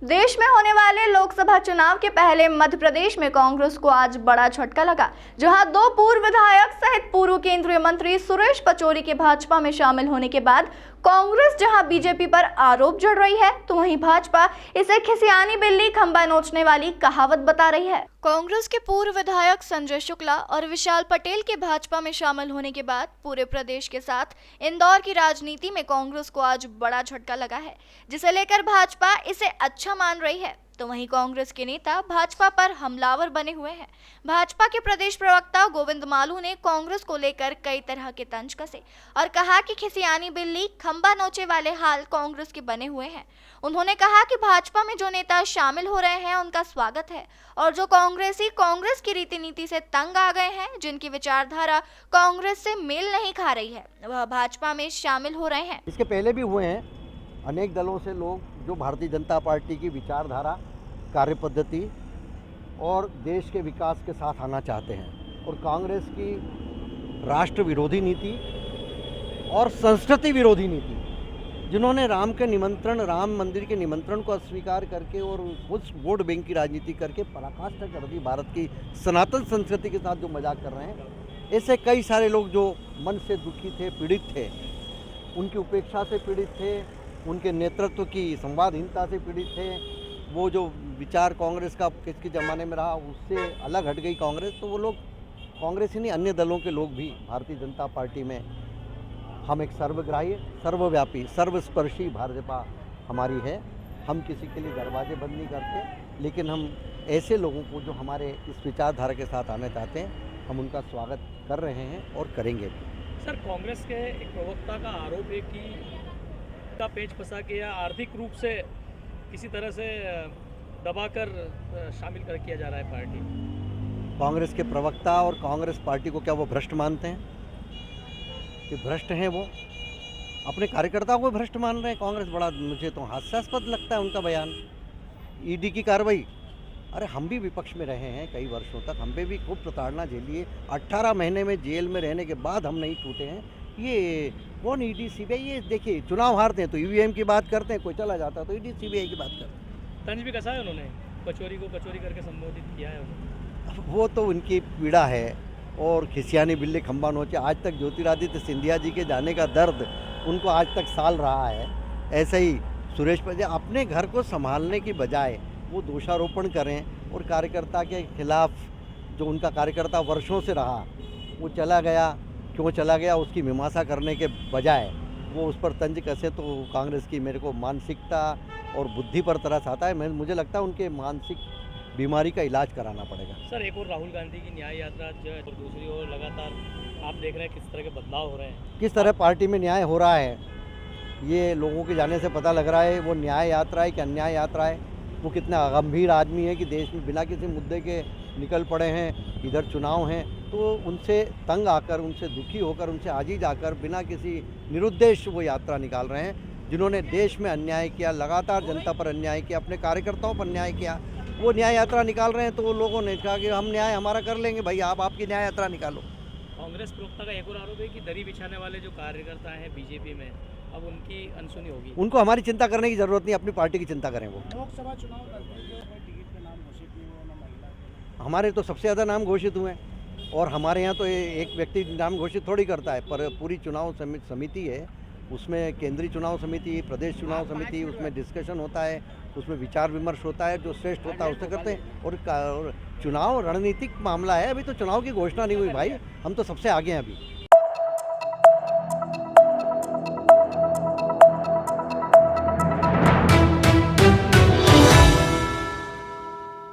देश में होने वाले लोकसभा चुनाव के पहले मध्य प्रदेश में कांग्रेस को आज बड़ा झटका लगा, जहां दो पूर्व विधायक सहित पूर्व केंद्रीय मंत्री सुरेश पचौरी के भाजपा में शामिल होने के बाद कांग्रेस जहां बीजेपी पर आरोप जड़ रही है, तो वहीं भाजपा इसे खिसियानी बिल्ली खंबा नोचने वाली कहावत बता रही है। कांग्रेस के पूर्व विधायक संजय शुक्ला और विशाल पटेल के भाजपा में शामिल होने के बाद पूरे प्रदेश के साथ इंदौर की राजनीति में कांग्रेस को आज बड़ा झटका लगा है, जिसे लेकर भाजपा इसे अच्छा मान रही है। तो वहीं कांग्रेस के नेता भाजपा पर हमलावर बने हुए हैं। भाजपा के प्रदेश प्रवक्ता गोविंद मालू ने कांग्रेस को लेकर कई तरह के तंज कसे और कहा कि खिसियानी बिल्ली खंबा नोचे वाले हाल कांग्रेस के बने हुए हैं। उन्होंने कहा कि भाजपा में जो नेता शामिल हो रहे हैं उनका स्वागत है, और जो कांग्रेसी कांग्रेस की रीति नीति से तंग आ गए हैं, जिनकी विचारधारा कांग्रेस से मेल नहीं खा रही है, वह भाजपा में शामिल हो रहे हैं। इसके पहले भी हुए हैं अनेक दलों से लोग जो भारतीय जनता पार्टी की विचारधारा, कार्यपद्धति और देश के विकास के साथ आना चाहते हैं, और कांग्रेस की राष्ट्र विरोधी नीति और संस्कृति विरोधी नीति, जिन्होंने राम मंदिर के निमंत्रण को अस्वीकार करके और उस वोट बैंक की राजनीति करके पराकाष्ठा कर दी भारत की सनातन संस्कृति के साथ जो मजाक कर रहे हैं, ऐसे कई सारे लोग जो मन से दुखी थे, पीड़ित थे, उनकी उपेक्षा से पीड़ित थे, उनके नेतृत्व की संवादहीनता से पीड़ित थे। वो जो विचार कांग्रेस का किसके ज़माने में रहा, उससे अलग हट गई कांग्रेस, तो वो लोग कांग्रेस ही नहीं, अन्य दलों के लोग भी भारतीय जनता पार्टी में हम एक सर्वग्राही, सर्वव्यापी, सर्वस्पर्शी भाजपा हमारी है। हम किसी के लिए दरवाजे बंद नहीं करते, लेकिन हम ऐसे लोगों को जो हमारे इस विचारधारा के साथ आना चाहते हैं, हम उनका स्वागत कर रहे हैं और करेंगे भी। सर, कांग्रेस के एक प्रवक्ता का आरोप है कि का पेच फंसा के या आर्थिक रूप से किसी तरह से दबाकर शामिल कर किया जा रहा है पार्टी। कांग्रेस के प्रवक्ता और कांग्रेस पार्टी को क्या वो भ्रष्ट मानते हैं? कि भ्रष्ट हैं वो? अपने कार्यकर्ताओं को भ्रष्ट मान रहे हैं कांग्रेस। बड़ा मुझे तो हास्यास्पद लगता है उनका बयान। ईडी की कार्रवाई, अरे हम भी विपक्ष में रहे हैं कई वर्षों तक, हम पे भी खूब प्रताड़ना झेली है। 18 महीने में जेल में रहने के बाद हम नहीं टूटे हैं। ये कौन ईडी सीबीआई? ये देखिए, चुनाव हारते हैं तो ईवीएम की बात करते हैं, कोई चला जाता है तो ईडी सीबीआई की बात करते हैं। तंज भी कसा है उन्होंने, पचौरी को पचौरी करके संबोधित किया है उन्होंने। वो तो उनकी पीड़ा है, और खिसियानी बिल्ली खंबा नोचे। आज तक ज्योतिरादित्य सिंधिया जी के जाने का दर्द उनको आज तक साल रहा है। ऐसे ही सुरेश पचौरी अपने घर को संभालने की बजाय वो दोषारोपण करें और कार्यकर्ता के खिलाफ, जो उनका कार्यकर्ता वर्षों से रहा, वो चला गया, क्यों चला गया, उसकी मीमांसा करने के बजाय वो उस पर तंज कसे, तो कांग्रेस की मेरे को मानसिकता और बुद्धि पर तरस आता है। मुझे लगता है उनके मानसिक बीमारी का इलाज कराना पड़ेगा। सर, एक और राहुल गांधी की न्याय यात्रा जो है, और दूसरी ओर लगातार आप देख रहे हैं किस तरह के बदलाव हो रहे हैं। किस तरह पार्टी में न्याय हो रहा है, ये लोगों के जाने से पता लग रहा है। वो न्याय यात्रा है कि अन्याय यात्रा है। वो कितना गंभीर आदमी है कि देश में बिना किसी मुद्दे के निकल पड़े हैं। इधर चुनाव हैं तो उनसे तंग आकर, उनसे दुखी होकर, उनसे आजीज आकर बिना किसी निरुद्देश्य वो यात्रा निकाल रहे हैं। जिन्होंने देश में अन्याय किया, लगातार जनता पर अन्याय किया, अपने कार्यकर्ताओं पर अन्याय किया, वो न्याय यात्रा निकाल रहे हैं। तो वो लोगों ने कहा कि हम न्याय हमारा कर लेंगे, भाई आप आपकी न्याय यात्रा निकालो। कांग्रेस प्रवक्ता का एक और आरोप है कि दरी बिछाने वाले जो कार्यकर्ता हैं बीजेपी में, अब उनकी अनसुनी होगी। उनको हमारी चिंता करने की जरूरत नहीं, अपनी पार्टी की चिंता करें। वो लोकसभा चुनाव टिकट पे नाम घोषित नहीं हुए, ना महिला। हमारे तो सबसे ज़्यादा नाम घोषित हुए हैं, और हमारे यहाँ तो एक व्यक्ति नाम घोषित थोड़ी करता है, पर पूरी चुनाव समिति है, उसमें केंद्रीय चुनाव समिति, प्रदेश चुनाव समिति, उसमें डिस्कशन होता है, उसमें विचार विमर्श होता है, जो श्रेष्ठ होता है उससे करते हैं। और चुनाव रणनीतिक मामला है, अभी तो चुनाव की घोषणा नहीं हुई भाई, हम तो सबसे आगे हैं अभी।